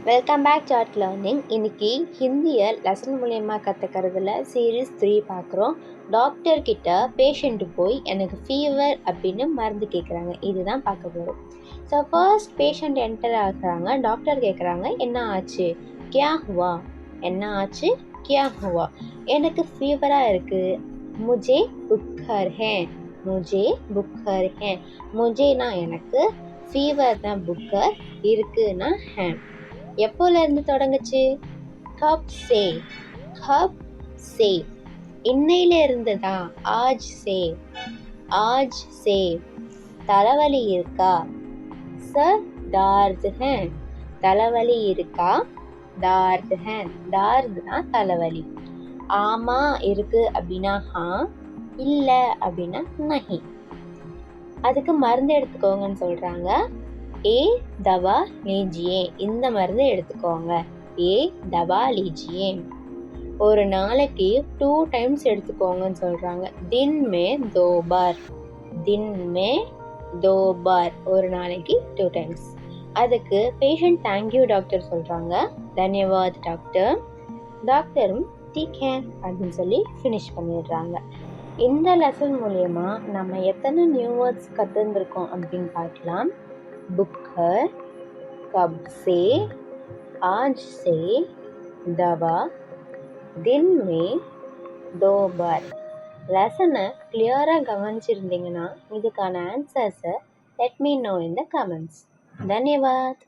Welcome back to art learning. இன்றைக்கி ஹிந்தியை lesson மூலயமா கற்றுக்கிறதுல சீரீஸ் 3 பார்க்குறோம். டாக்டர்கிட்ட பேஷண்ட்டு போய் எனக்கு ஃபீவர் அப்படின்னு மருந்து கேட்குறாங்க. இதுதான் பார்க்க போகிறோம். ஸோ ஃபர்ஸ்ட் பேஷண்ட் என்டர் ஆகுறாங்க. டாக்டர் கேட்குறாங்க, என்ன ஆச்சு? கியா ஹுவா? என்ன ஆச்சு? கியா ஹுவா? எனக்கு ஃபீவராக இருக்குது. முஜே புக்கர் ஹே. முஜே புக்கர் ஹே. முஜேனா எனக்கு, ஃபீவர் தான் புக்கர், இருக்குன்னா ஹே. எப்போலேருந்து தொடங்குச்சு? கப் சே. கப் சே இன்னையில இருந்துதா? ஆஜ் சே. ஆஜ் சே. தலைவலி இருக்கா? சர் தார்த் ஹே. தலைவலி இருக்கா? தார்த் ஹே. தார்த்னா தலைவலி. ஆமா இருக்கு அப்படின்னா ஹா, இல்லை அப்படின்னா நஹி. அதுக்கு மருந்து எடுத்துக்கோங்கன்னு சொல்கிறாங்க. ஏ தவா லீஜியே. இந்த மருந்து எடுத்துக்கோங்க. ஏ தவா லீஜியே. ஒரு நாளைக்கு 2 times எடுத்துக்கோங்கன்னு சொல்கிறாங்க. தின் மே 2 बार. தின் மே 2 बार. ஒரு நாளைக்கு 2 times. அதுக்கு பேஷண்ட் தேங்க்யூ டாக்டர் சொல்கிறாங்க. தன்யவாத் டாக்டர். டாக்டரும் டீக் ஹே அப்படின்னு சொல்லி ஃபினிஷ் பண்ணிடுறாங்க. இந்த லெசன் மூலயமா நம்ம எத்தனை நியூ வேர்ட்ஸ் கற்றுருந்துருக்கோம் அப்படின்னு பார்க்கலாம். बुखार, कब से, आज से, दवा, दिन में 2 बार. லெசனை கிளியராக கவனிச்சிருந்தீங்கன்னா இதுக்கான ஆன்சர்ஸை let me know in the comments. தன்யவாத்.